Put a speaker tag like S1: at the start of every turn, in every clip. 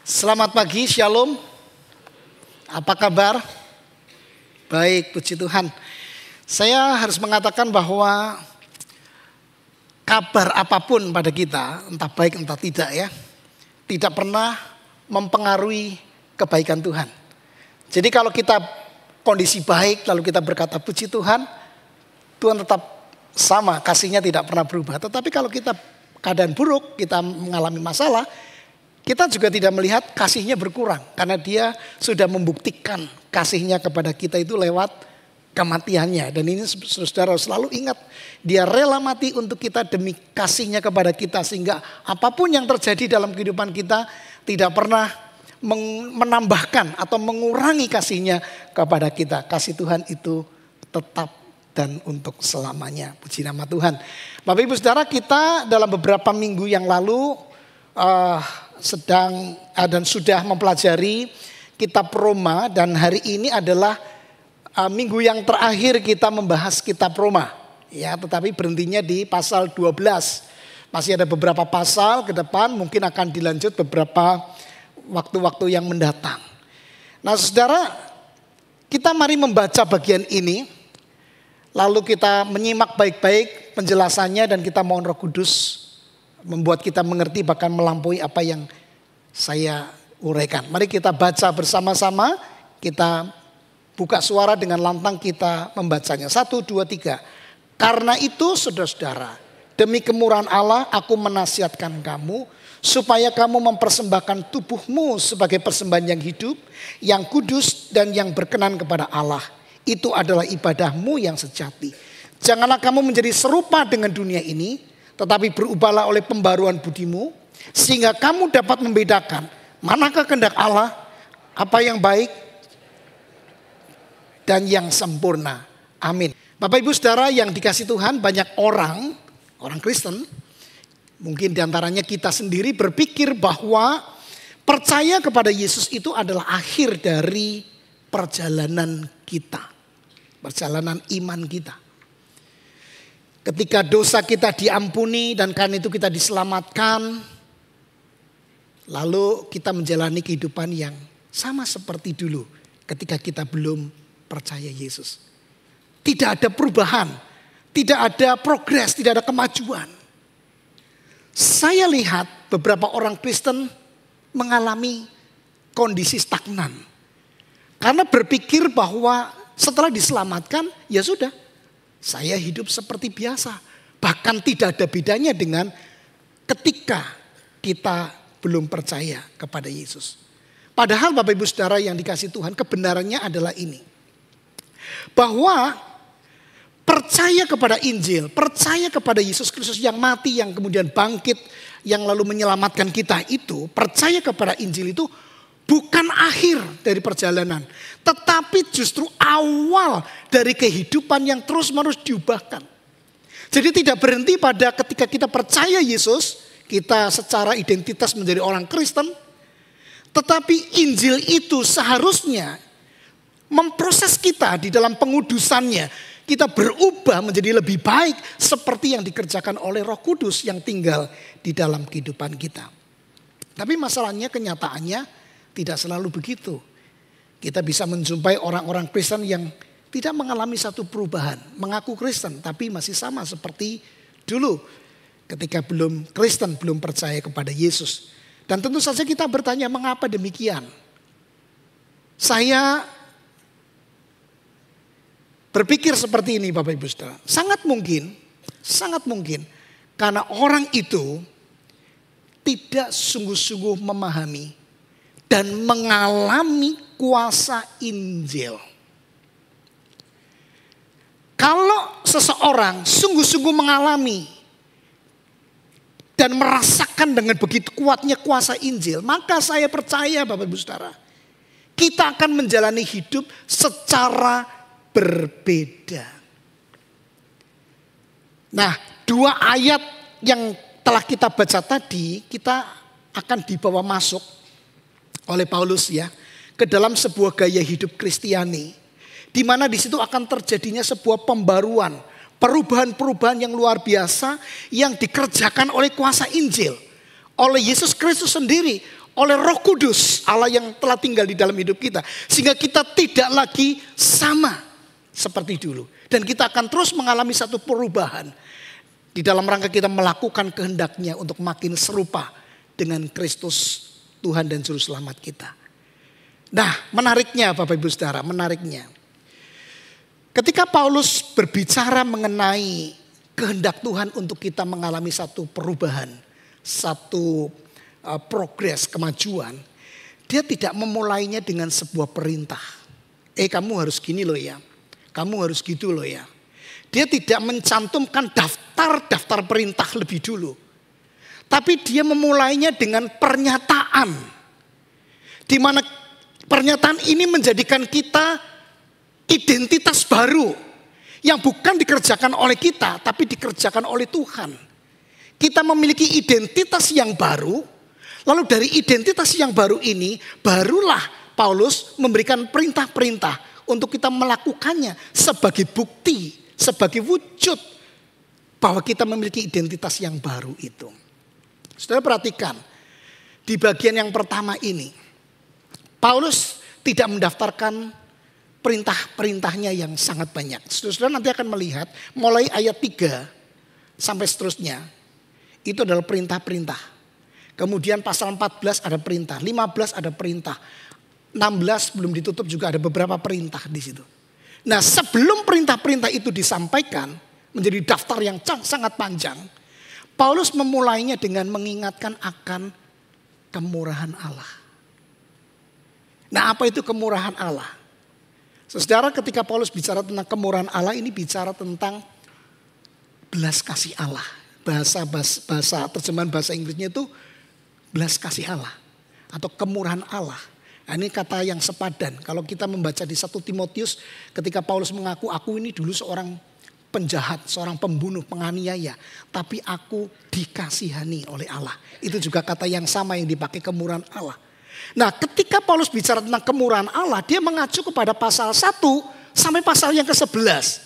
S1: Selamat pagi, Shalom. Apa kabar? Baik, puji Tuhan. Saya harus mengatakan bahwa kabar apapun pada kita, entah baik entah tidak ya, tidak pernah mempengaruhi kebaikan Tuhan. Jadi kalau kita kondisi baik lalu kita berkata puji Tuhan, Tuhan tetap sama, kasihnya tidak pernah berubah. Tetapi kalau kita keadaan buruk, kita mengalami masalah, kita juga tidak melihat kasihnya berkurang. Karena dia sudah membuktikan kasihnya kepada kita itu lewat kematiannya. Dan ini saudara selalu ingat, dia rela mati untuk kita demi kasihnya kepada kita. Sehingga apapun yang terjadi dalam kehidupan kita tidak pernah menambahkan atau mengurangi kasihnya kepada kita. Kasih Tuhan itu tetap dan untuk selamanya. Puji nama Tuhan. Bapak Ibu Saudara, kita dalam beberapa minggu yang lalu sedang dan sudah mempelajari kitab Roma, dan hari ini adalah minggu yang terakhir kita membahas kitab Roma ya, tetapi berhentinya di pasal 12. Masih ada beberapa pasal ke depan, mungkin akan dilanjut beberapa waktu-waktu yang mendatang. Nah saudara, kita mari membaca bagian ini, lalu kita menyimak baik-baik penjelasannya, dan kita mohon Roh Kudus membuat kita mengerti bahkan melampaui apa yang saya uraikan. Mari kita baca bersama-sama, kita buka suara dengan lantang, kita membacanya. 1, 2, 3. Karena itu saudara-saudara, demi kemurahan Allah aku menasihatkan kamu supaya kamu mempersembahkan tubuhmu sebagai persembahan yang hidup, yang kudus dan yang berkenan kepada Allah. Itu adalah ibadahmu yang sejati. Janganlah kamu menjadi serupa dengan dunia ini, tetapi berubahlah oleh pembaruan budimu, sehingga kamu dapat membedakan manakah kehendak Allah, apa yang baik dan yang sempurna. Amin. Bapak Ibu Saudara yang dikasih Tuhan, banyak orang Kristen, mungkin diantaranya kita sendiri, berpikir bahwa percaya kepada Yesus itu adalah akhir dari perjalanan kita, perjalanan iman kita. Ketika dosa kita diampuni dan karena itu kita diselamatkan, lalu kita menjalani kehidupan yang sama seperti dulu ketika kita belum percaya Yesus. Tidak ada perubahan, tidak ada progres, tidak ada kemajuan. Saya lihat beberapa orang Kristen mengalami kondisi stagnan. Karena berpikir bahwa setelah diselamatkan, ya sudah, saya hidup seperti biasa. Bahkan tidak ada bedanya dengan ketika kita belum percaya kepada Yesus. Padahal Bapak Ibu Saudara yang dikasih Tuhan, kebenarannya adalah ini. Bahwa percaya kepada Injil, percaya kepada Yesus Kristus yang mati, yang kemudian bangkit, yang lalu menyelamatkan kita itu, percaya kepada Injil itu bukan akhir dari perjalanan, tetapi justru awal dari kehidupan yang terus-menerus diubahkan. Jadi tidak berhenti pada ketika kita percaya Yesus, kita secara identitas menjadi orang Kristen, tetapi Injil itu seharusnya memproses kita di dalam pengudusannya. Kita berubah menjadi lebih baik seperti yang dikerjakan oleh Roh Kudus yang tinggal di dalam kehidupan kita. Tapi masalahnya, kenyataannya tidak selalu begitu. Kita bisa menjumpai orang-orang Kristen yang tidak mengalami satu perubahan. Mengaku Kristen tapi masih sama seperti dulu ketika belum Kristen, belum percaya kepada Yesus. Dan tentu saja kita bertanya, mengapa demikian? Saya berpikir seperti ini Bapak Ibu Saudara. Sangat mungkin karena orang itu tidak sungguh-sungguh memahami dan mengalami kuasa Injil. Kalau seseorang sungguh-sungguh mengalami dan merasakan dengan begitu kuatnya kuasa Injil, maka saya percaya Bapak Ibu Saudara, kita akan menjalani hidup secara berbeda. Nah, 2 ayat yang telah kita baca tadi, kita akan dibawa masuk oleh Paulus ya ke dalam sebuah gaya hidup Kristiani, di mana di situ akan terjadinya sebuah pembaruan, perubahan-perubahan yang luar biasa yang dikerjakan oleh kuasa Injil, oleh Yesus Kristus sendiri, oleh Roh Kudus, Allah yang telah tinggal di dalam hidup kita. Sehingga kita tidak lagi sama seperti dulu. Dan kita akan terus mengalami satu perubahan. Di dalam rangka kita melakukan kehendaknya untuk makin serupa dengan Kristus Tuhan dan Juru Selamat kita. Nah, menariknya Bapak Ibu Saudara, menariknya. Ketika Paulus berbicara mengenai kehendak Tuhan untuk kita mengalami satu perubahan, satu progres, kemajuan. Dia tidak memulainya dengan sebuah perintah. Kamu harus gini loh ya. Kamu harus gitu loh ya. Dia tidak mencantumkan daftar perintah lebih dulu. Tapi dia memulainya dengan pernyataan. Di mana pernyataan ini menjadikan kita identitas baru. Yang bukan dikerjakan oleh kita, tapi dikerjakan oleh Tuhan. Kita memiliki identitas yang baru. Lalu dari identitas yang baru ini, barulah Paulus memberikan perintah-perintah untuk kita melakukannya sebagai bukti, sebagai wujud bahwa kita memiliki identitas yang baru itu. Saudara perhatikan, di bagian yang pertama ini, Paulus tidak mendaftarkan perintah-perintahnya yang sangat banyak. Saudara nanti akan melihat mulai ayat 3 sampai seterusnya, itu adalah perintah-perintah. Kemudian pasal 14 ada perintah, 15 ada perintah, 16 belum ditutup juga ada beberapa perintah di situ. Nah, sebelum perintah-perintah itu disampaikan menjadi daftar yang sangat panjang, Paulus memulainya dengan mengingatkan akan kemurahan Allah. Nah, apa itu kemurahan Allah? Saudara, ketika Paulus bicara tentang kemurahan Allah, ini bicara tentang belas kasih Allah. Bahasa terjemahan bahasa Inggrisnya itu belas kasih Allah atau kemurahan Allah. Nah, ini kata yang sepadan. Kalau kita membaca di 1 Timotius ketika Paulus mengaku, aku ini dulu seorang penjahat, seorang pembunuh, penganiaya. Tapi aku dikasihani oleh Allah. Itu juga kata yang sama yang dipakai kemurahan Allah. Nah, ketika Paulus bicara tentang kemurahan Allah, dia mengacu kepada pasal 1 sampai pasal yang ke-11.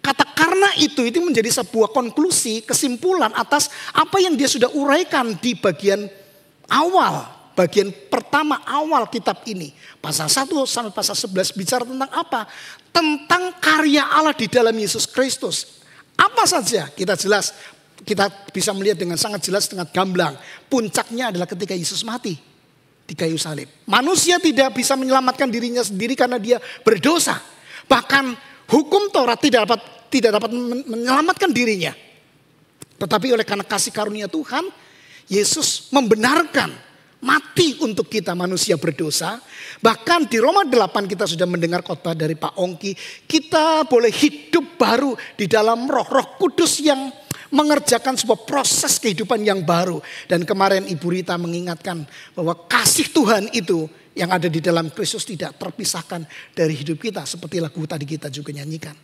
S1: Kata karena itu menjadi sebuah konklusi, kesimpulan atas apa yang dia sudah uraikan di bagian awal, bagian pertama awal kitab ini. Pasal 1 sampai pasal 11 bicara tentang apa? Tentang karya Allah di dalam Yesus Kristus. Apa saja? Kita bisa melihat dengan sangat jelas, dengan gamblang. Puncaknya adalah ketika Yesus mati di kayu salib. Manusia tidak bisa menyelamatkan dirinya sendiri karena dia berdosa. Bahkan hukum Taurat tidak dapat menyelamatkan dirinya. Tetapi oleh karena kasih karunia Tuhan, Yesus membenarkan mati untuk kita manusia berdosa. Bahkan di Roma 8 kita sudah mendengar khotbah dari Pak Ongki. Kita boleh hidup baru di dalam Roh Kudus yang mengerjakan sebuah proses kehidupan yang baru. Dan kemarin Ibu Rita mengingatkan bahwa kasih Tuhan itu yang ada di dalam Kristus tidak terpisahkan dari hidup kita. Seperti lagu tadi kita juga nyanyikan.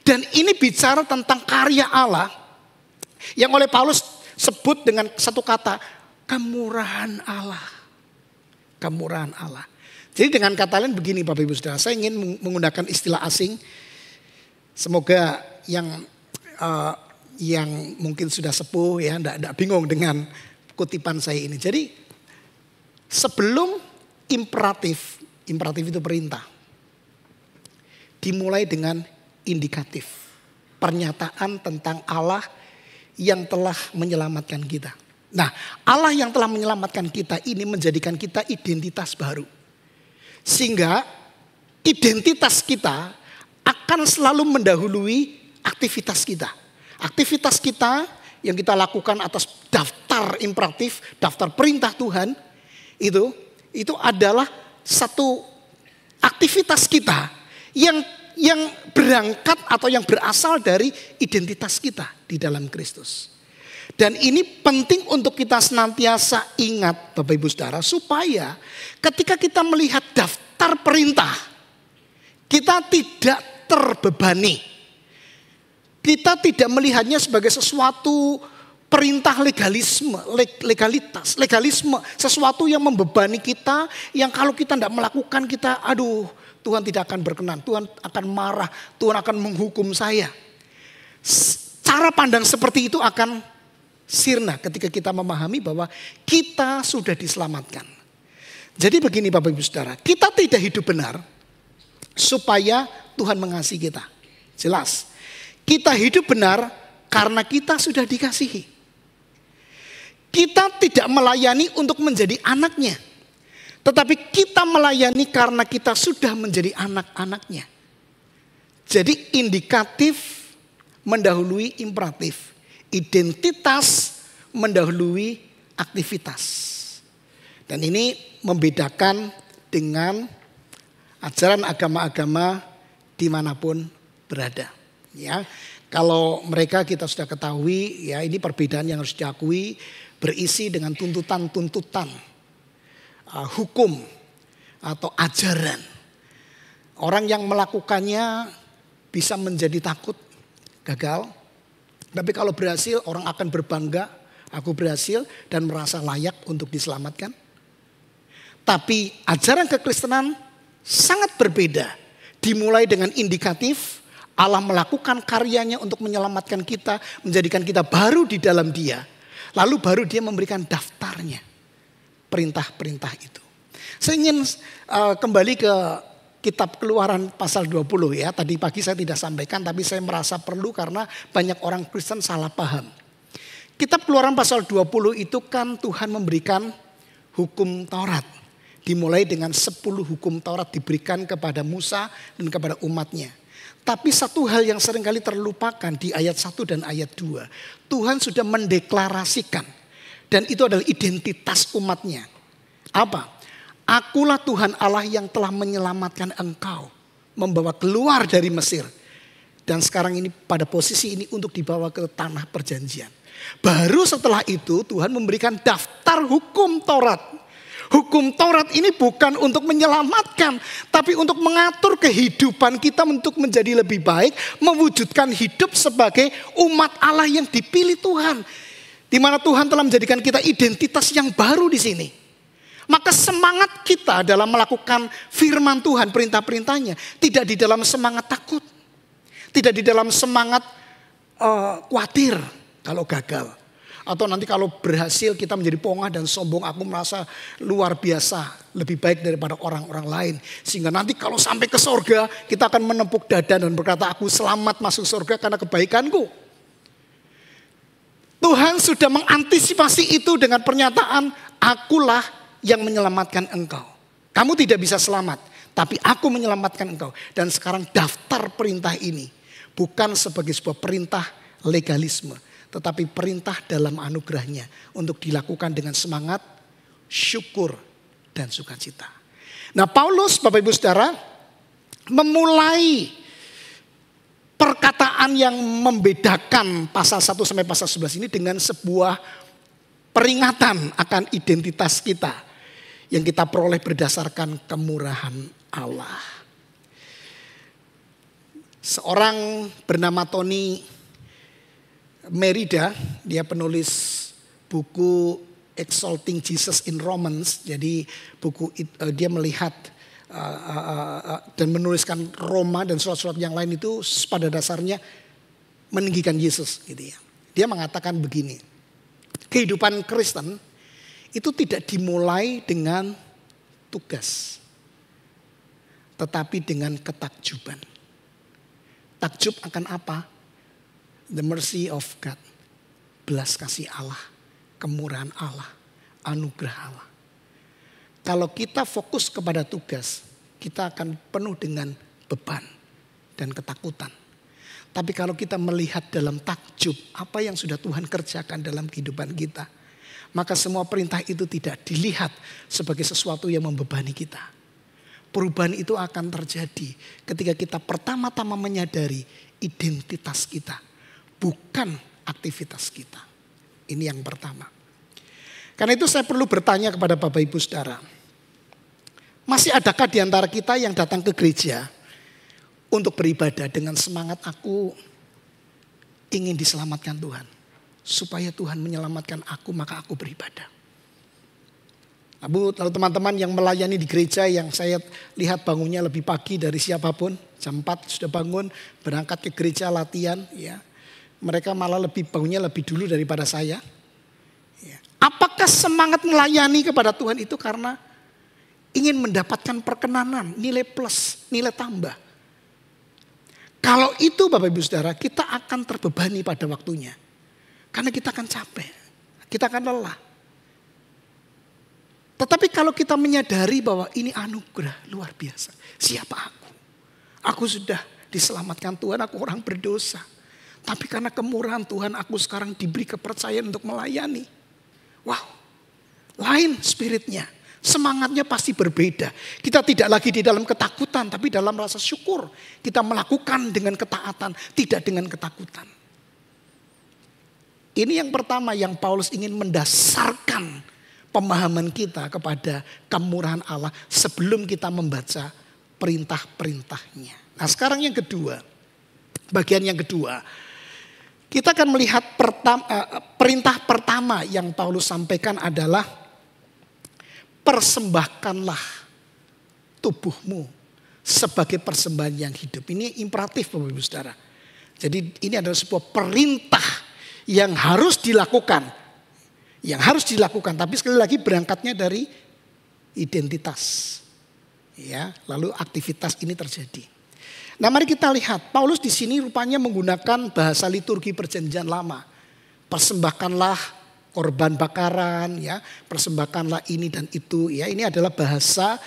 S1: Dan ini bicara tentang karya Allah yang oleh Paulus sebut dengan satu kata, kemurahan Allah. Kemurahan Allah. Jadi dengan kata lain begini Bapak Ibu Saudara, saya ingin menggunakan istilah asing. Semoga yang mungkin sudah sepuh ya, enggak bingung dengan kutipan saya ini. Jadi sebelum imperatif itu perintah, dimulai dengan indikatif. Pernyataan tentang Allah yang telah menyelamatkan kita. Nah, Allah yang telah menyelamatkan kita ini menjadikan kita identitas baru. Sehingga identitas kita akan selalu mendahului aktivitas kita. Aktivitas kita yang kita lakukan atas daftar imperatif, daftar perintah Tuhan, itu adalah satu aktivitas kita yang berangkat atau yang berasal dari identitas kita di dalam Kristus. Dan ini penting untuk kita senantiasa ingat Bapak Ibu Saudara, supaya ketika kita melihat daftar perintah, kita tidak terbebani. Kita tidak melihatnya sebagai sesuatu perintah legalisme, sesuatu yang membebani kita, yang kalau kita tidak melakukan kita, Tuhan tidak akan berkenan, Tuhan akan marah, Tuhan akan menghukum saya. Cara pandang seperti itu akan sirna ketika kita memahami bahwa kita sudah diselamatkan. Jadi begini Bapak Ibu Saudara, kita tidak hidup benar supaya Tuhan mengasihi kita. Jelas. Kita hidup benar karena kita sudah dikasihi. Kita tidak melayani untuk menjadi anaknya. Tetapi kita melayani karena kita sudah menjadi anak-anaknya. Jadi indikatif mendahului imperatif. Identitas mendahului aktivitas. Dan ini membedakan dengan ajaran agama-agama dimanapun berada. Ya, kalau mereka kita sudah ketahui, ya ini perbedaan yang harus diakui, berisi dengan tuntutan-tuntutan hukum atau ajaran. Orang yang melakukannya bisa menjadi takut, gagal. Tapi kalau berhasil, orang akan berbangga, aku berhasil dan merasa layak untuk diselamatkan. Tapi ajaran kekristenan sangat berbeda. Dimulai dengan indikatif Allah melakukan karyanya untuk menyelamatkan kita, menjadikan kita baru di dalam Dia. Lalu baru Dia memberikan daftarnya, perintah-perintah itu. Saya ingin kembali ke kitab Keluaran pasal 20 ya. Tadi pagi saya tidak sampaikan tapi saya merasa perlu karena banyak orang Kristen salah paham. Kitab Keluaran pasal 20 itu kan Tuhan memberikan hukum Taurat. Dimulai dengan 10 hukum Taurat diberikan kepada Musa dan kepada umatnya. Tapi satu hal yang seringkali terlupakan di ayat 1 dan ayat 2. Tuhan sudah mendeklarasikan. Dan itu adalah identitas umatnya. Apa? Akulah Tuhan Allah yang telah menyelamatkan engkau. Membawa keluar dari Mesir. Dan sekarang ini pada posisi ini untuk dibawa ke tanah perjanjian. Baru setelah itu Tuhan memberikan daftar hukum Taurat. Hukum Taurat ini bukan untuk menyelamatkan, tapi untuk mengatur kehidupan kita untuk menjadi lebih baik, mewujudkan hidup sebagai umat Allah yang dipilih Tuhan. Di mana Tuhan telah menjadikan kita identitas yang baru di sini. Maka semangat kita dalam melakukan firman Tuhan, perintah-perintahnya, tidak di dalam semangat takut. Tidak di dalam semangat khawatir kalau gagal. Atau nanti kalau berhasil kita menjadi pongah dan sombong, aku merasa luar biasa, lebih baik daripada orang-orang lain. Sehingga nanti kalau sampai ke surga kita akan menepuk dada dan berkata aku selamat masuk surga karena kebaikanku. Tuhan sudah mengantisipasi itu dengan pernyataan akulah yang menyelamatkan engkau. Kamu tidak bisa selamat, tapi aku menyelamatkan engkau. Dan sekarang daftar perintah ini bukan sebagai sebuah perintah legalisme, tetapi perintah dalam anugerahnya untuk dilakukan dengan semangat, syukur, dan sukacita. Nah Paulus, Bapak Ibu Saudara, memulai perkataan yang membedakan pasal 1 sampai pasal 11 ini dengan sebuah peringatan akan identitas kita yang kita peroleh berdasarkan kemurahan Allah. Seorang bernama Tony Merida, dia penulis buku Exalting Jesus in Romans. Jadi buku dia melihat dan menuliskan Roma dan surat-surat yang lain itu pada dasarnya meninggikan Yesus gitu ya. Dia mengatakan begini, kehidupan Kristen itu tidak dimulai dengan tugas, tetapi dengan ketakjuban. Takjub akan apa? The mercy of God, belas kasih Allah, kemurahan Allah, anugerah Allah. Kalau kita fokus kepada tugas, kita akan penuh dengan beban dan ketakutan. Tapi kalau kita melihat dalam takjub, apa yang sudah Tuhan kerjakan dalam kehidupan kita, maka semua perintah itu tidak dilihat sebagai sesuatu yang membebani kita. Perubahan itu akan terjadi ketika kita pertama-tama menyadari identitas kita, bukan aktivitas kita. Ini yang pertama. Karena itu saya perlu bertanya kepada Bapak Ibu Saudara. Masih adakah di antara kita yang datang ke gereja untuk beribadah dengan semangat aku ingin diselamatkan Tuhan. Supaya Tuhan menyelamatkan aku maka aku beribadah. Lalu teman-teman yang melayani di gereja yang saya lihat bangunnya lebih pagi dari siapapun. Jam 4 sudah bangun berangkat ke gereja latihan ya. Mereka malah bangunnya lebih dulu daripada saya. Apakah semangat melayani kepada Tuhan itu karena ingin mendapatkan perkenanan, nilai plus, nilai tambah. Kalau itu Bapak Ibu Saudara, kita akan terbebani pada waktunya. Karena kita akan capek, kita akan lelah. Tetapi kalau kita menyadari bahwa ini anugerah luar biasa. Siapa aku? Aku sudah diselamatkan Tuhan, aku orang berdosa. Tapi karena kemurahan Tuhan, aku sekarang diberi kepercayaan untuk melayani. Wow, lain spiritnya. Semangatnya pasti berbeda. Kita tidak lagi di dalam ketakutan, tapi dalam rasa syukur. Kita melakukan dengan ketaatan, tidak dengan ketakutan. Ini yang pertama yang Paulus ingin mendasarkan pemahaman kita kepada kemurahan Allah sebelum kita membaca perintah-perintahnya. Nah sekarang yang kedua, bagian yang kedua. Kita akan melihat perintah pertama yang Paulus sampaikan adalah persembahkanlah tubuhmu sebagai persembahan yang hidup. Ini imperatif Bapak Ibu Saudara. Jadi ini adalah sebuah perintah yang harus dilakukan. Yang harus dilakukan, tapi sekali lagi berangkatnya dari identitas. Ya, lalu aktivitas ini terjadi. Nah, mari kita lihat Paulus di sini rupanya menggunakan bahasa liturgi perjanjian lama. Persembahkanlah korban bakaran, ya, persembahkanlah ini dan itu, ya. Ini adalah bahasa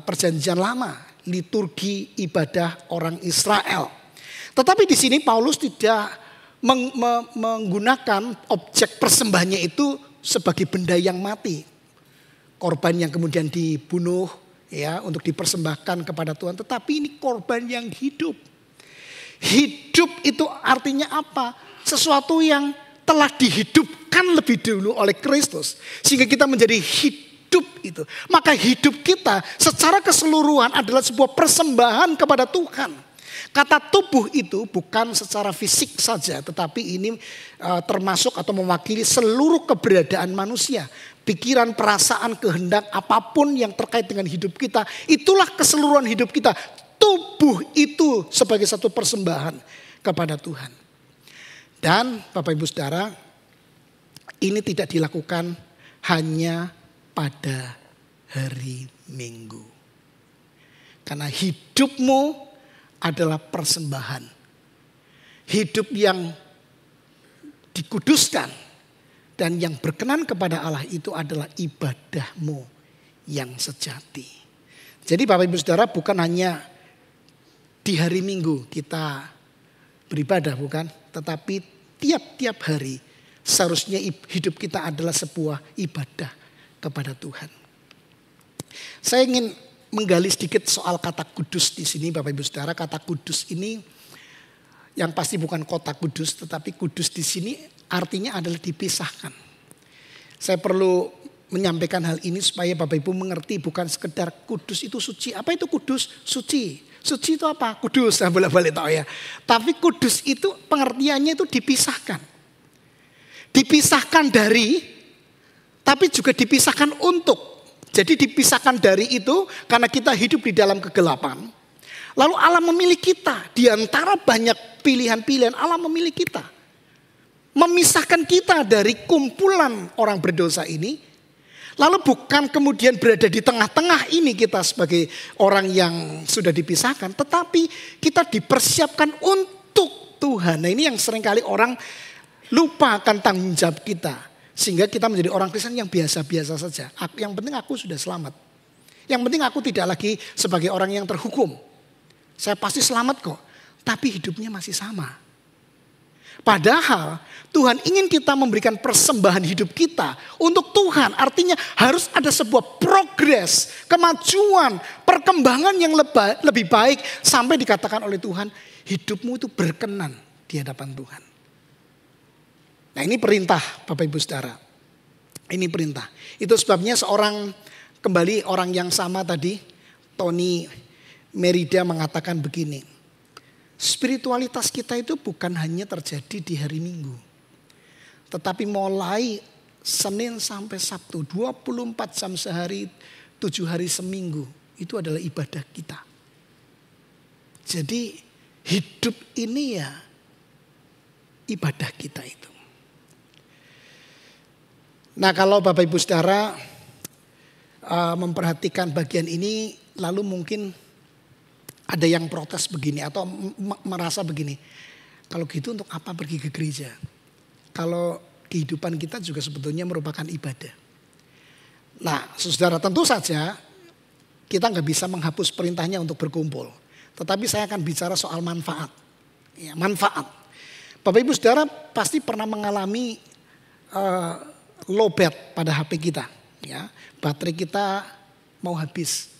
S1: perjanjian lama, liturgi ibadah orang Israel. Tetapi di sini Paulus tidak menggunakan objek persembahannya itu sebagai benda yang mati. Korban yang kemudian dibunuh ya untuk dipersembahkan kepada Tuhan. Tetapi ini korban yang hidup. Hidup itu artinya apa? Sesuatu yang telah dihidupkan lebih dulu oleh Kristus. Sehingga kita menjadi hidup itu. Maka hidup kita secara keseluruhan adalah sebuah persembahan kepada Tuhan. Kata tubuh itu bukan secara fisik saja, tetapi ini termasuk atau mewakili seluruh keberadaan manusia. Pikiran, perasaan, kehendak, apapun yang terkait dengan hidup kita, itulah keseluruhan hidup kita. Tubuh itu sebagai satu persembahan kepada Tuhan. Dan Bapak Ibu Saudara, ini tidak dilakukan hanya pada hari Minggu. Karena hidupmu adalah persembahan. Hidup yang dikuduskan dan yang berkenan kepada Allah itu adalah ibadahmu yang sejati. Jadi Bapak Ibu Saudara, bukan hanya di hari Minggu kita beribadah, bukan, tetapi tiap-tiap hari seharusnya hidup kita adalah sebuah ibadah kepada Tuhan. Saya ingin menggali sedikit soal kata kudus di sini Bapak Ibu Saudara. Kata kudus ini yang pasti bukan kota kudus, tetapi kudus di sini artinya adalah dipisahkan. Saya perlu menyampaikan hal ini supaya Bapak Ibu mengerti, bukan sekedar kudus itu suci. Apa itu kudus? Suci. Suci itu apa? Kudus. Nah, boleh-boleh tahu ya. Tapi kudus itu pengertiannya itu dipisahkan. Dipisahkan dari, tapi juga dipisahkan untuk. Jadi dipisahkan dari itu karena kita hidup di dalam kegelapan. Lalu Allah memilih kita. Di antara banyak pilihan-pilihan Allah memilih kita. Memisahkan kita dari kumpulan orang berdosa ini. Lalu bukan kemudian berada di tengah-tengah ini kita sebagai orang yang sudah dipisahkan. Tetapi kita dipersiapkan untuk Tuhan. Nah ini yang seringkali orang lupa akan tanggung jawab kita. Sehingga kita menjadi orang Kristen yang biasa-biasa saja. Yang penting aku sudah selamat. Yang penting aku tidak lagi sebagai orang yang terhukum. Saya pasti selamat kok. Tapi hidupnya masih sama. Padahal Tuhan ingin kita memberikan persembahan hidup kita untuk Tuhan. Artinya harus ada sebuah progres, kemajuan, perkembangan yang lebih baik. Sampai dikatakan oleh Tuhan, hidupmu itu berkenan di hadapan Tuhan. Nah ini perintah Bapak Ibu Saudara. Ini perintah. Itu sebabnya kembali orang yang sama tadi, Tony Merida mengatakan begini. Spiritualitas kita itu bukan hanya terjadi di hari Minggu. Tetapi mulai Senin sampai Sabtu, 24 jam sehari, 7 hari seminggu. Itu adalah ibadah kita. Jadi hidup ini ya ibadah kita itu. Nah kalau Bapak Ibu Saudara memperhatikan bagian ini, lalu mungkin ada yang protes begini atau merasa begini. Kalau gitu untuk apa pergi ke gereja? Kalau kehidupan kita juga sebetulnya merupakan ibadah. Nah, saudara, tentu saja kita nggak bisa menghapus perintahnya untuk berkumpul. Tetapi saya akan bicara soal manfaat. Ya, manfaat. Bapak Ibu Saudara pasti pernah mengalami lowbat pada HP kita. Ya, baterai kita mau habis.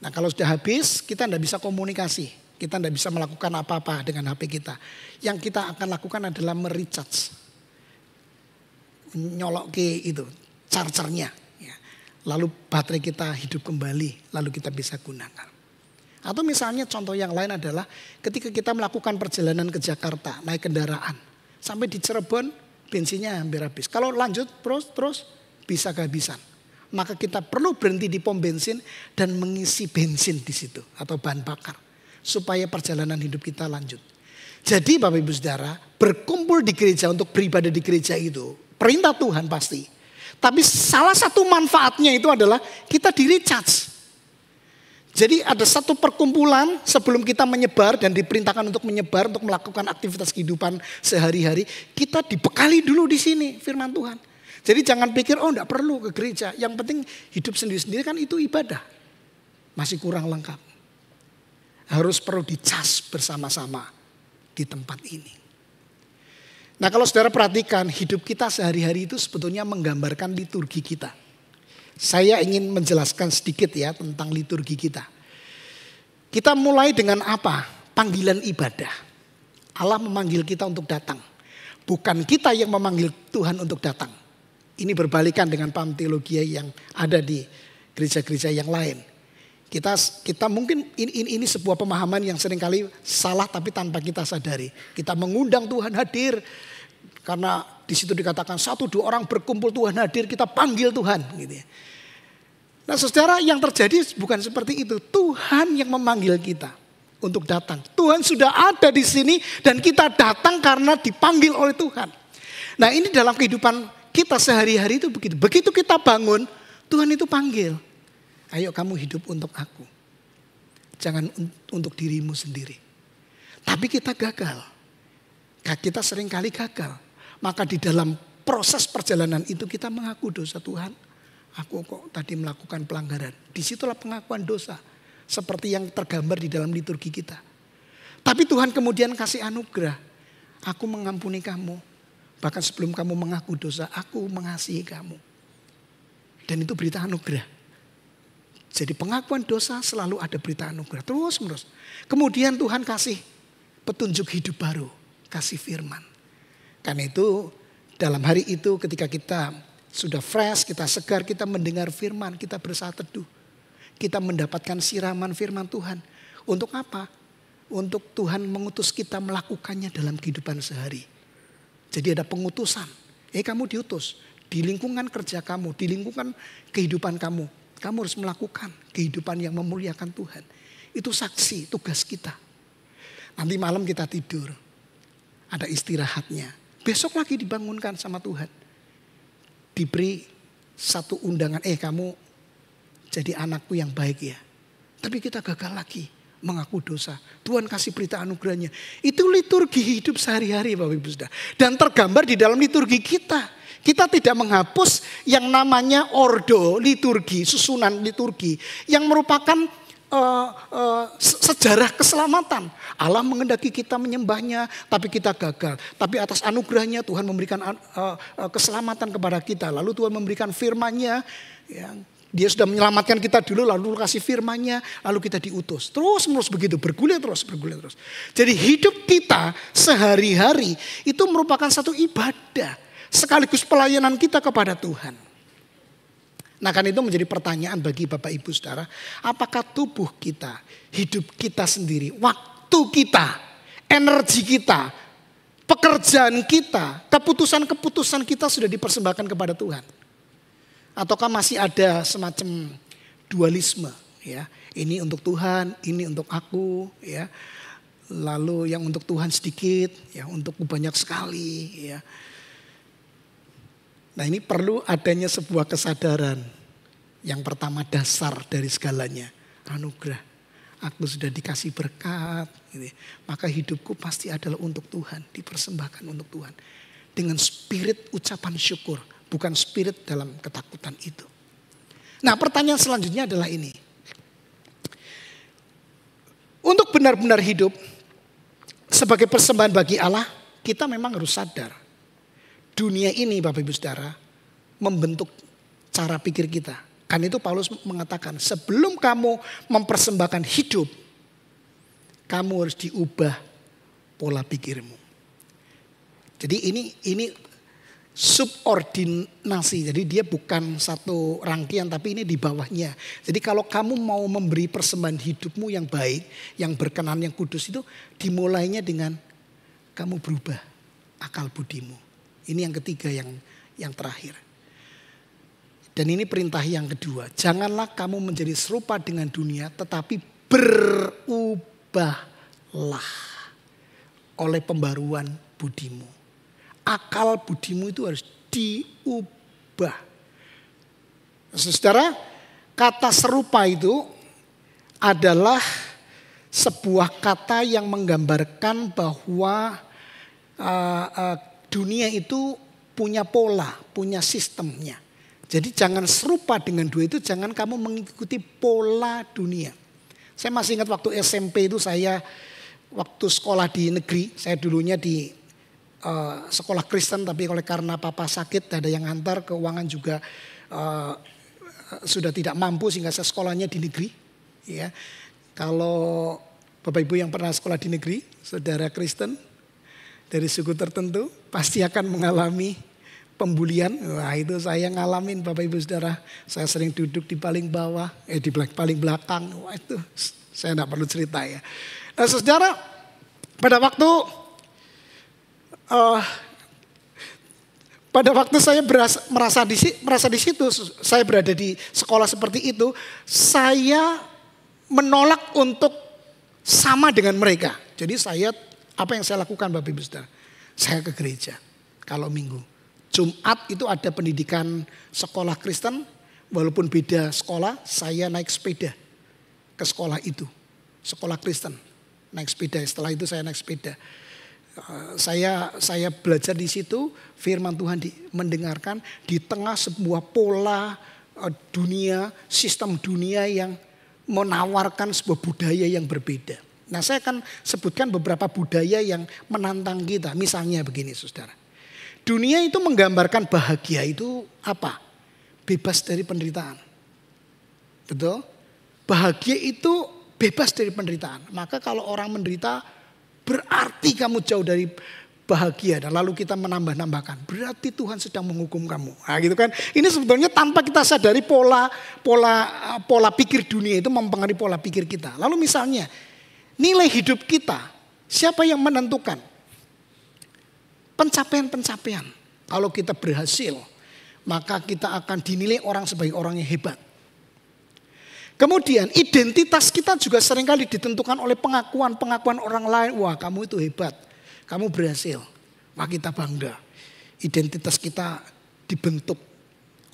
S1: Nah, kalau sudah habis kita tidak bisa komunikasi. Kita tidak bisa melakukan apa-apa dengan HP kita. Yang kita akan lakukan adalah merecharge. Nyolok ke itu chargernya. Ya. Lalu baterai kita hidup kembali. Lalu kita bisa gunakan. Atau misalnya contoh yang lain adalah ketika kita melakukan perjalanan ke Jakarta, naik kendaraan. Sampai di Cirebon bensinnya hampir habis. Kalau lanjut terus bisa kehabisan. Maka kita perlu berhenti di pom bensin dan mengisi bensin di situ atau bahan bakar. Supaya perjalanan hidup kita lanjut. Jadi Bapak Ibu Saudara, berkumpul di gereja untuk beribadah di gereja itu perintah Tuhan pasti. Tapi salah satu manfaatnya itu adalah kita di-recharge. Jadi ada satu perkumpulan sebelum kita menyebar dan diperintahkan untuk menyebar, untuk melakukan aktivitas kehidupan sehari-hari. Kita dibekali dulu di sini firman Tuhan. Jadi jangan pikir enggak perlu ke gereja. Yang penting hidup sendiri-sendiri kan itu ibadah. Masih kurang lengkap. Harus perlu dicas bersama-sama di tempat ini. Nah, kalau saudara perhatikan hidup kita sehari-hari itu sebetulnya menggambarkan liturgi kita. Saya ingin menjelaskan sedikit ya tentang liturgi kita. Kita mulai dengan apa? Panggilan ibadah. Allah memanggil kita untuk datang. Bukan kita yang memanggil Tuhan untuk datang. Ini berbalikan dengan paham teologi yang ada di gereja-gereja yang lain. Kita mungkin ini sebuah pemahaman yang seringkali salah tapi tanpa kita sadari. Kita mengundang Tuhan hadir. Karena di situ dikatakan 1-2 orang berkumpul Tuhan hadir, kita panggil Tuhan gitu ya. Nah, saudara, yang terjadi bukan seperti itu. Tuhan yang memanggil kita untuk datang. Tuhan sudah ada di sini dan kita datang karena dipanggil oleh Tuhan. Nah, ini dalam kehidupan kita sehari-hari itu begitu. Begitu kita bangun, Tuhan itu panggil. Ayo kamu hidup untuk aku. Jangan untuk dirimu sendiri. Tapi kita gagal. Kita seringkali gagal. Maka di dalam proses perjalanan itu kita mengaku dosa. Tuhan, aku kok tadi melakukan pelanggaran. Disitulah pengakuan dosa. Seperti yang tergambar di dalam liturgi kita. Tapi Tuhan kemudian kasih anugerah. Aku mengampuni kamu. Bahkan sebelum kamu mengaku dosa, aku mengasihi kamu. Dan itu berita anugerah. Jadi pengakuan dosa selalu ada berita anugerah. Terus menerus. Kemudian Tuhan kasih petunjuk hidup baru. Kasih firman. Karena itu dalam hari itu ketika kita sudah fresh, kita segar, kita mendengar firman, kita bersaat teduh. Kita mendapatkan siraman firman Tuhan. Untuk apa? Untuk Tuhan mengutus kita melakukannya dalam kehidupan sehari. Jadi ada pengutusan. Kamu diutus. Di lingkungan kerja kamu, di lingkungan kehidupan kamu. Kamu harus melakukan kehidupan yang memuliakan Tuhan. Itu saksi, tugas kita. Nanti malam kita tidur. Ada istirahatnya. Besok lagi dibangunkan sama Tuhan. Diberi satu undangan. Kamu jadi anakku yang baik ya. Tapi kita gagal lagi. Mengaku dosa. Tuhan kasih berita anugerahnya. Itu liturgi hidup sehari-hari Bapak Ibu Saudara. Dan tergambar di dalam liturgi kita. Kita tidak menghapus yang namanya ordo liturgi. Susunan liturgi. Yang merupakan sejarah keselamatan. Allah mengendaki kita menyembahnya, tapi kita gagal. Tapi atas anugerahnya Tuhan memberikan keselamatan kepada kita. Lalu Tuhan memberikan firman-Nya. Ya, Dia sudah menyelamatkan kita dulu, lalu kasih firman-Nya, lalu kita diutus. Terus menerus begitu, bergulir terus. Jadi hidup kita sehari-hari itu merupakan satu ibadah. Sekaligus pelayanan kita kepada Tuhan. Nah, kan itu menjadi pertanyaan bagi Bapak Ibu Saudara. Apakah tubuh kita, hidup kita sendiri, waktu kita, energi kita, pekerjaan kita, keputusan-keputusan kita sudah dipersembahkan kepada Tuhan? Ataukah masih ada semacam dualisme? Ya, ini untuk Tuhan, ini untuk aku. Ya, lalu yang untuk Tuhan sedikit, ya untukku banyak sekali. Ya. Nah, ini perlu adanya sebuah kesadaran Yang pertama dasar dari segalanya, anugerah. Aku sudah dikasih berkat, gitu. Maka hidupku pasti adalah untuk Tuhan, dipersembahkan untuk Tuhan. Dengan spirit ucapan syukur, bukan spirit dalam ketakutan itu. Nah, pertanyaan selanjutnya adalah ini. Untuk benar-benar hidup sebagai persembahan bagi Allah, kita memang harus sadar. Dunia ini Bapak Ibu Saudara membentuk cara pikir kita. Kan itu Paulus mengatakan, sebelum kamu mempersembahkan hidup, kamu harus diubah pola pikirmu. Jadi ini subordinasi. Jadi dia bukan satu rangkaian, tapi ini di bawahnya. Jadi kalau kamu mau memberi persembahan hidupmu yang baik, yang berkenan, yang kudus itu dimulainya dengan kamu berubah akal budimu. Ini yang ketiga, yang terakhir. Dan ini perintah yang kedua. Janganlah kamu menjadi serupa dengan dunia, tetapi berubahlah oleh pembaruan budimu. Akal budimu itu harus diubah. Saudara, kata serupa itu adalah sebuah kata yang menggambarkan bahwa dunia itu punya pola, punya sistemnya. Jadi jangan serupa dengan dunia itu, jangan kamu mengikuti pola dunia. Saya masih ingat waktu SMP itu saya waktu sekolah di negeri, saya dulunya di sekolah Kristen, tapi karena papa sakit ada yang antar, keuangan juga sudah tidak mampu sehingga saya sekolahnya di negeri. Ya, kalau Bapak Ibu yang pernah sekolah di negeri, saudara Kristen dari suku tertentu pasti akan mengalami pembulian. Wah, itu saya ngalamin Bapak Ibu Saudara. Saya sering duduk di paling bawah, di paling belakang. Wah, itu saya tidak perlu cerita ya. Nah, saudara, pada waktu saya merasa di situ, saya berada di sekolah seperti itu, saya menolak untuk sama dengan mereka. Jadi apa yang saya lakukan Bapak Ibu Saudara? Saya ke gereja kalau minggu. Jumat itu ada pendidikan sekolah Kristen, walaupun beda sekolah, saya naik sepeda ke sekolah itu. Sekolah Kristen, naik sepeda. Setelah itu saya naik sepeda. Saya belajar di situ, firman Tuhan mendengarkan di tengah sebuah pola dunia, sistem dunia yang menawarkan sebuah budaya yang berbeda. Nah, saya akan sebutkan beberapa budaya yang menantang kita. Misalnya begini, saudara. Dunia itu menggambarkan bahagia itu apa? Bebas dari penderitaan. Betul? Bahagia itu bebas dari penderitaan. Maka kalau orang menderita berarti kamu jauh dari bahagia. Dan lalu kita menambah-nambahkan. Berarti Tuhan sedang menghukum kamu. Nah, gitu kan. Ini sebetulnya tanpa kita sadari pola pikir dunia itu mempengaruhi pola pikir kita. Lalu misalnya nilai hidup kita. Siapa yang menentukan? Pencapaian-pencapaian. Kalau kita berhasil, maka kita akan dinilai orang sebagai orang yang hebat. Kemudian identitas kita juga seringkali ditentukan oleh pengakuan-pengakuan orang lain. Wah, kamu itu hebat, kamu berhasil. Wah, kita bangga. Identitas kita dibentuk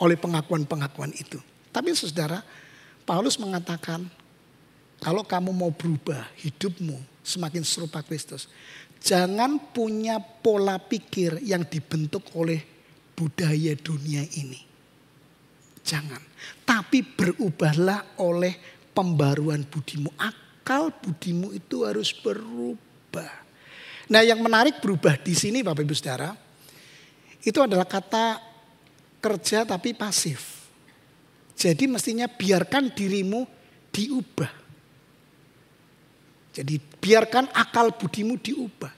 S1: oleh pengakuan-pengakuan itu. Tapi saudara, Paulus mengatakan, kalau kamu mau berubah hidupmu semakin serupa Kristus, jangan punya pola pikir yang dibentuk oleh budaya dunia ini. Jangan. Tapi berubahlah oleh pembaruan budimu. Akal budimu itu harus berubah. Nah, yang menarik berubah di sini Bapak Ibu Saudara, itu adalah kata kerja tapi pasif. Jadi mestinya biarkan dirimu diubah. Jadi biarkan akal budimu diubah.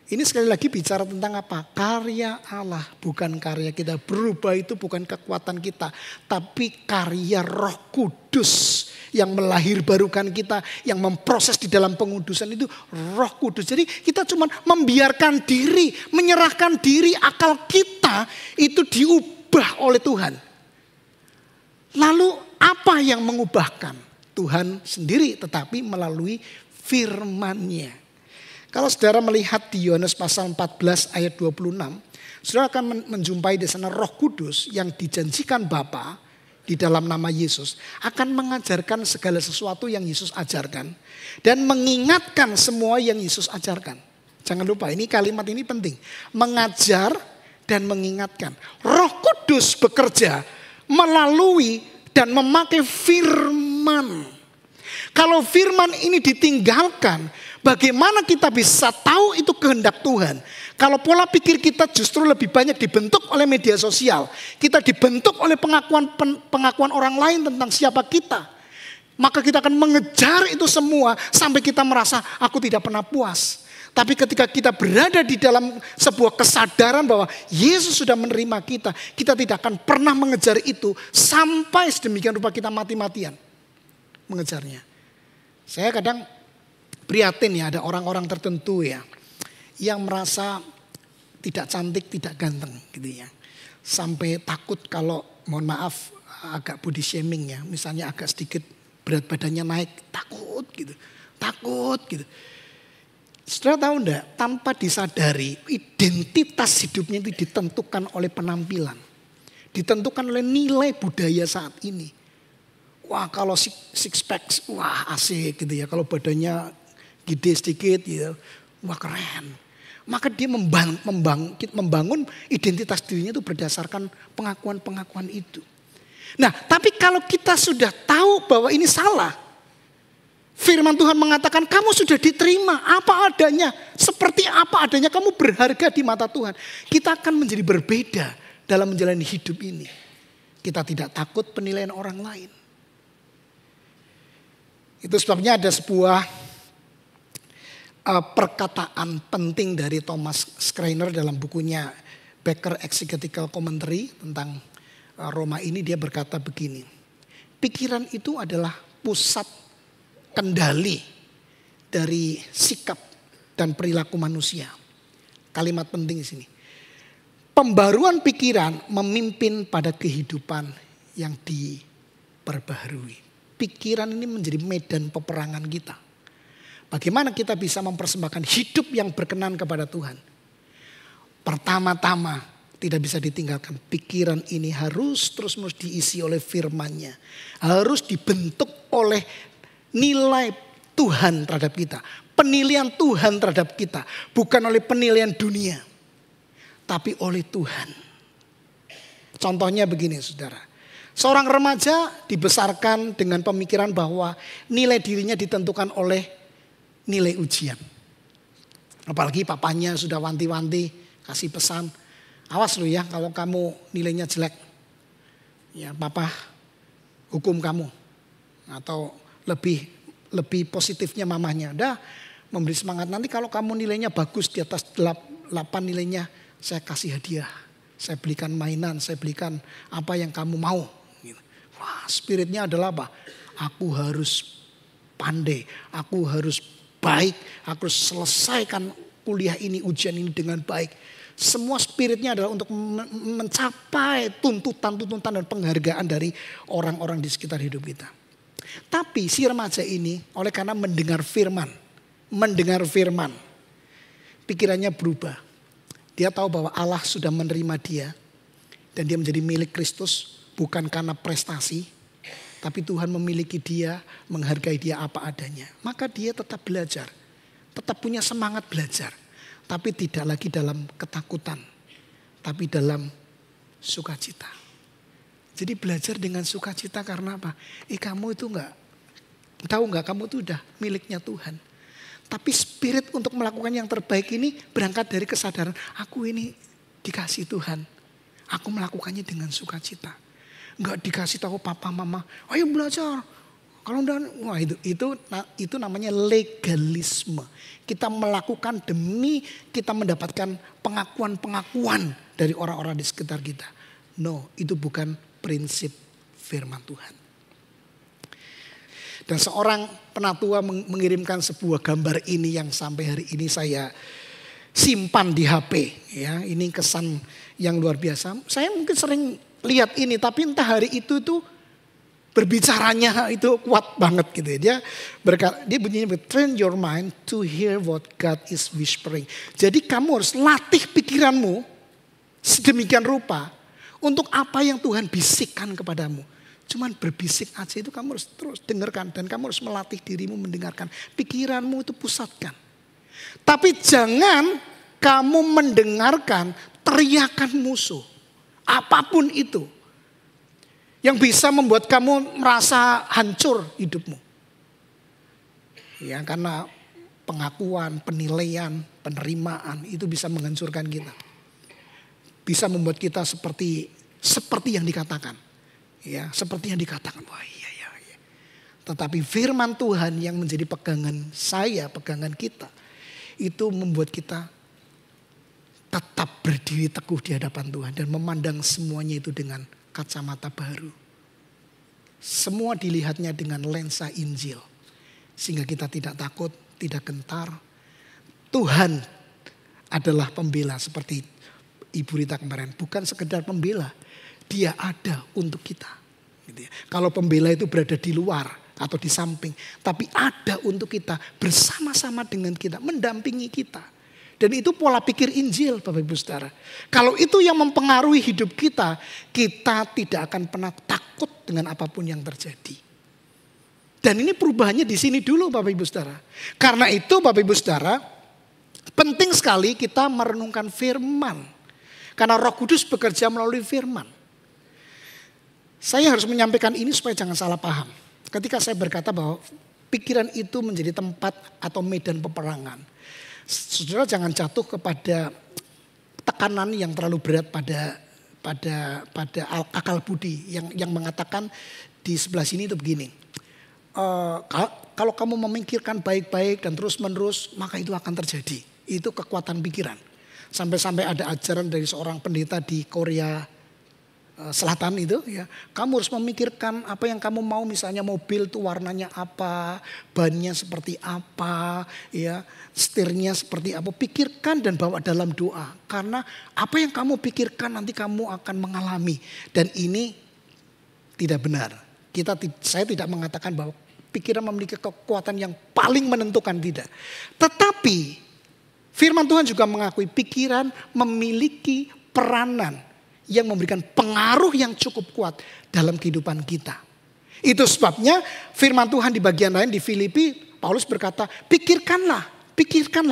S1: Ini sekali lagi bicara tentang apa? Karya Allah, bukan karya kita. Berubah itu bukan kekuatan kita, tapi karya Roh Kudus yang melahirbarukan kita, yang memproses di dalam pengudusan itu Roh Kudus. Jadi kita cuma membiarkan diri, menyerahkan diri, akal kita itu diubah oleh Tuhan. Lalu apa yang mengubahkan? Tuhan sendiri, tetapi melalui firman-Nya. Kalau saudara melihat di Yohanes pasal 14 ayat 26, saudara akan menjumpai di sana Roh Kudus yang dijanjikan Bapa di dalam nama Yesus akan mengajarkan segala sesuatu yang Yesus ajarkan dan mengingatkan semua yang Yesus ajarkan. Jangan lupa, ini kalimat ini penting. Mengajar dan mengingatkan. Roh Kudus bekerja melalui dan memakai firman. Kalau firman ini ditinggalkan, bagaimana kita bisa tahu itu kehendak Tuhan? Kalau pola pikir kita justru lebih banyak dibentuk oleh media sosial. Kita dibentuk oleh pengakuan orang lain tentang siapa kita. Maka kita akan mengejar itu semua sampai kita merasa aku tidak pernah puas. Tapi ketika kita berada di dalam sebuah kesadaran bahwa Yesus sudah menerima kita, kita tidak akan pernah mengejar itu sampai sedemikian rupa kita mati-matian mengejarnya. Saya kadang prihatin ya, ada orang-orang tertentu ya yang merasa tidak cantik, tidak ganteng gitu ya. Sampai takut kalau, mohon maaf agak body shaming ya, misalnya agak sedikit berat badannya naik, takut gitu. Takut gitu. Saudara tahu enggak, tanpa disadari identitas hidupnya itu ditentukan oleh penampilan. Ditentukan oleh nilai budaya saat ini. Wah kalau six pack, wah asik gitu ya. Kalau badannya gede sedikit gitu, wah keren. Maka dia membangun identitas dirinya itu berdasarkan pengakuan-pengakuan itu. Nah tapi kalau kita sudah tahu bahwa ini salah. Firman Tuhan mengatakan kamu sudah diterima apa adanya. Seperti apa adanya kamu berharga di mata Tuhan. Kita akan menjadi berbeda dalam menjalani hidup ini. Kita tidak takut penilaian orang lain. Itu sebabnya ada sebuah perkataan penting dari Thomas Schreiner dalam bukunya Becker Exegetical Commentary tentang Roma ini. Dia berkata begini. Pikiran itu adalah pusat kendali dari sikap dan perilaku manusia. Kalimat penting di sini. Pembaruan pikiran memimpin pada kehidupan yang diperbaharui. Pikiran ini menjadi medan peperangan kita. Bagaimana kita bisa mempersembahkan hidup yang berkenan kepada Tuhan? Pertama-tama tidak bisa ditinggalkan. Pikiran ini harus terus-menerus diisi oleh firman-Nya. Harus dibentuk oleh nilai Tuhan terhadap kita. Penilaian Tuhan terhadap kita. Bukan oleh penilaian dunia. Tapi oleh Tuhan. Contohnya begini saudara. Seorang remaja dibesarkan dengan pemikiran bahwa nilai dirinya ditentukan oleh nilai ujian. Apalagi papanya sudah wanti-wanti kasih pesan. Awas lu ya kalau kamu nilainya jelek. Ya papa hukum kamu. Atau lebih positifnya mamanya. Udah memberi semangat. Nanti kalau kamu nilainya bagus di atas 8 nilainya. Saya kasih hadiah. Saya belikan mainan. Saya belikan apa yang kamu mau. Wah spiritnya adalah apa? Aku harus pandai. Aku harus baik, aku harus selesaikan kuliah ini, ujian ini dengan baik. Semua spiritnya adalah untuk mencapai tuntutan dan penghargaan dari orang-orang di sekitar hidup kita. Tapi si remaja ini oleh karena mendengar firman, pikirannya berubah. Dia tahu bahwa Allah sudah menerima dia dan dia menjadi milik Kristus bukan karena prestasi. Tapi Tuhan memiliki dia, menghargai dia apa adanya. Maka dia tetap belajar. Tetap punya semangat belajar. Tapi tidak lagi dalam ketakutan. Tapi dalam sukacita. Jadi belajar dengan sukacita karena apa? Kamu itu tahu kamu itu udah miliknya Tuhan. Tapi spirit untuk melakukan yang terbaik ini berangkat dari kesadaran. Aku ini dikasih Tuhan. Aku melakukannya dengan sukacita. Enggak dikasih tahu papa mama, ayo belajar. Kalau udah, wah itu namanya legalisme. Kita melakukan demi kita mendapatkan pengakuan dari orang-orang di sekitar kita. No, itu bukan prinsip firman Tuhan. Dan seorang penatua mengirimkan sebuah gambar ini yang sampai hari ini saya simpan di HP. Ya, ini kesan yang luar biasa. Saya mungkin sering lihat ini, tapi entah hari itu berbicaranya itu kuat banget gitu ya. Dia bunyinya train your mind to hear what God is whispering. Jadi kamu harus latih pikiranmu sedemikian rupa untuk apa yang Tuhan bisikkan kepadamu. Cuman berbisik aja itu kamu harus terus dengarkan. Dan kamu harus melatih dirimu mendengarkan. Pikiranmu itu pusatkan. Tapi jangan kamu mendengarkan teriakan musuh. Apapun itu. Yang bisa membuat kamu merasa hancur hidupmu. Ya, karena pengakuan, penilaian, penerimaan itu bisa menghancurkan kita. Bisa membuat kita seperti yang dikatakan. Ya, seperti yang dikatakan. Wah, iya. Tetapi firman Tuhan yang menjadi pegangan saya, pegangan kita, itu membuat kita tetap berdiri teguh di hadapan Tuhan dan memandang semuanya itu dengan kacamata baru. Semua dilihatnya dengan lensa Injil. Sehingga kita tidak takut, tidak gentar. Tuhan adalah pembela seperti Ibu Rita kemarin. Bukan sekedar pembela, dia ada untuk kita. Gitu ya. Kalau pembela itu berada di luar atau di samping, tapi ada untuk kita, bersama-sama dengan kita, mendampingi kita. Dan itu pola pikir Injil, Bapak Ibu Saudara. Kalau itu yang mempengaruhi hidup kita, kita tidak akan pernah takut dengan apapun yang terjadi. Dan ini perubahannya di sini dulu, Bapak Ibu Saudara. Karena itu Bapak Ibu Saudara, penting sekali kita merenungkan firman. Karena Roh Kudus bekerja melalui firman. Saya harus menyampaikan ini supaya jangan salah paham. Ketika saya berkata bahwa pikiran itu menjadi tempat atau medan peperangan. Saudara jangan jatuh kepada tekanan yang terlalu berat pada akal budi yang mengatakan di sebelah sini itu begini. Kalau kamu memikirkan baik-baik dan terus-menerus, maka itu akan terjadi. Itu kekuatan pikiran. Sampai-sampai ada ajaran dari seorang pendeta di Korea Selatan itu, ya, kamu harus memikirkan apa yang kamu mau, misalnya mobil itu warnanya apa, bannya seperti apa, ya, setirnya seperti apa, pikirkan dan bawa dalam doa. Karena apa yang kamu pikirkan nanti kamu akan mengalami, dan ini tidak benar. Saya tidak mengatakan bahwa pikiran memiliki kekuatan yang paling menentukan, tidak. Tetapi firman Tuhan juga mengakui pikiran memiliki peranan yang memberikan pengaruh yang cukup kuat dalam kehidupan kita. Itu sebabnya firman Tuhan di bagian lain di Filipi, Paulus berkata, pikirkanlah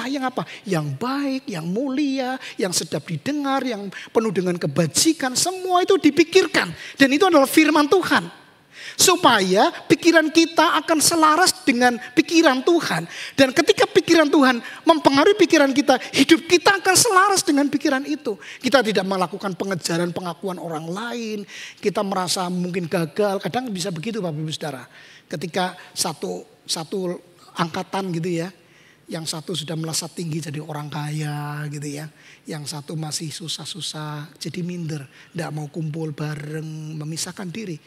S1: yang apa? Yang baik, yang mulia, yang sedap didengar, yang penuh dengan kebajikan, semua itu dipikirkan. Dan itu adalah firman Tuhan. Supaya pikiran kita akan selaras dengan pikiran Tuhan. Dan ketika pikiran Tuhan mempengaruhi pikiran kita, hidup kita akan selaras dengan pikiran itu. Kita tidak melakukan pengejaran pengakuan orang lain. Kita merasa mungkin gagal. Kadang bisa begitu Bapak Ibu Saudara. Ketika satu angkatan gitu ya. Yang satu sudah melesat tinggi jadi orang kaya gitu ya. Yang satu masih susah-susah jadi minder. Tidak mau kumpul bareng, memisahkan diri.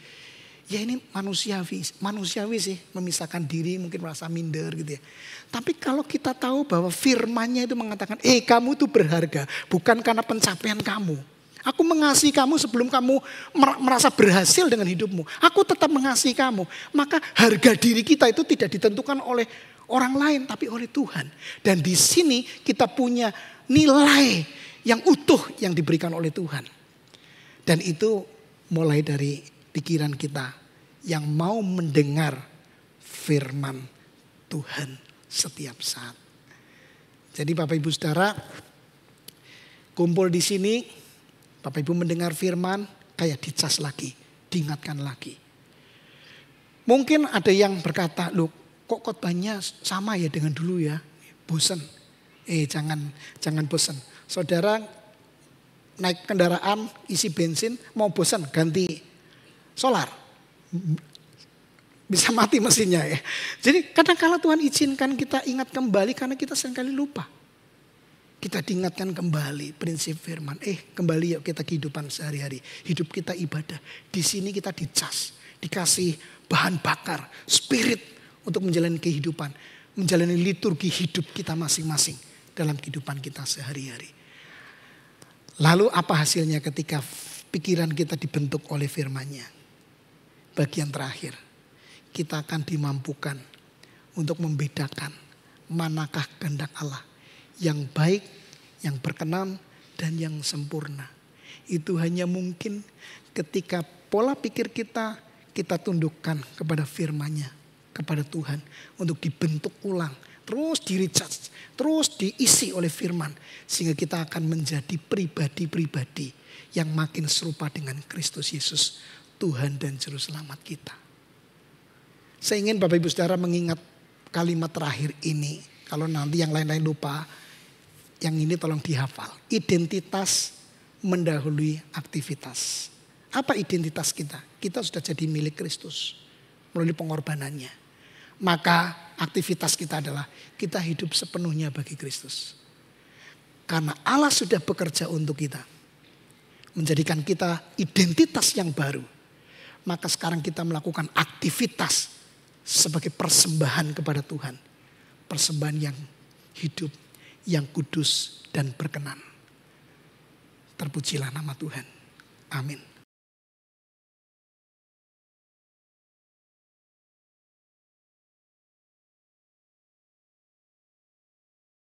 S1: Ya ini manusiawi sih, memisahkan diri, mungkin merasa minder gitu ya. Tapi kalau kita tahu bahwa firman-Nya itu mengatakan, kamu itu berharga, bukan karena pencapaian kamu. Aku mengasihi kamu sebelum kamu merasa berhasil dengan hidupmu. Aku tetap mengasihi kamu. Maka harga diri kita itu tidak ditentukan oleh orang lain, tapi oleh Tuhan. Dan di sini kita punya nilai yang utuh yang diberikan oleh Tuhan. Dan itu mulai dari pikiran kita yang mau mendengar firman Tuhan setiap saat. Jadi Bapak Ibu Saudara, kumpul di sini, Bapak Ibu mendengar firman, kayak dicas lagi, diingatkan lagi. Mungkin ada yang berkata, loh kok khotbahnya sama ya dengan dulu ya, bosan. Jangan bosan. Saudara naik kendaraan, isi bensin, mau bosan ganti solar. Bisa mati mesinnya ya. Jadi kadang-kala Tuhan izinkan kita ingat kembali karena kita seringkali lupa. Kita diingatkan kembali prinsip firman. Kembali yuk kita kehidupan sehari-hari. Hidup kita ibadah. Di sini kita dicas. Dikasih bahan bakar. Spirit untuk menjalani kehidupan. Menjalani liturgi hidup kita masing-masing. Dalam kehidupan kita sehari-hari. Lalu apa hasilnya ketika pikiran kita dibentuk oleh firman-Nya? Bagian terakhir, kita akan dimampukan untuk membedakan manakah kehendak Allah yang baik, yang berkenan, dan yang sempurna. Itu hanya mungkin ketika pola pikir kita kita tundukkan kepada firman-Nya, kepada Tuhan untuk dibentuk ulang, terus di-recharge, terus diisi oleh firman, sehingga kita akan menjadi pribadi-pribadi yang makin serupa dengan Kristus Yesus, Tuhan dan Juru Selamat kita. Saya ingin Bapak Ibu Saudara mengingat kalimat terakhir ini. Kalau nanti yang lain-lain lupa, yang ini tolong dihafal. Identitas mendahului aktivitas. Apa identitas kita? Kita sudah jadi milik Kristus melalui pengorbanannya. Maka aktivitas kita adalah kita hidup sepenuhnya bagi Kristus. Karena Allah sudah bekerja untuk kita, menjadikan kita identitas yang baru. Maka sekarang kita melakukan aktivitas sebagai persembahan kepada Tuhan. Persembahan yang hidup, yang kudus dan berkenan. Terpujilah nama Tuhan. Amin.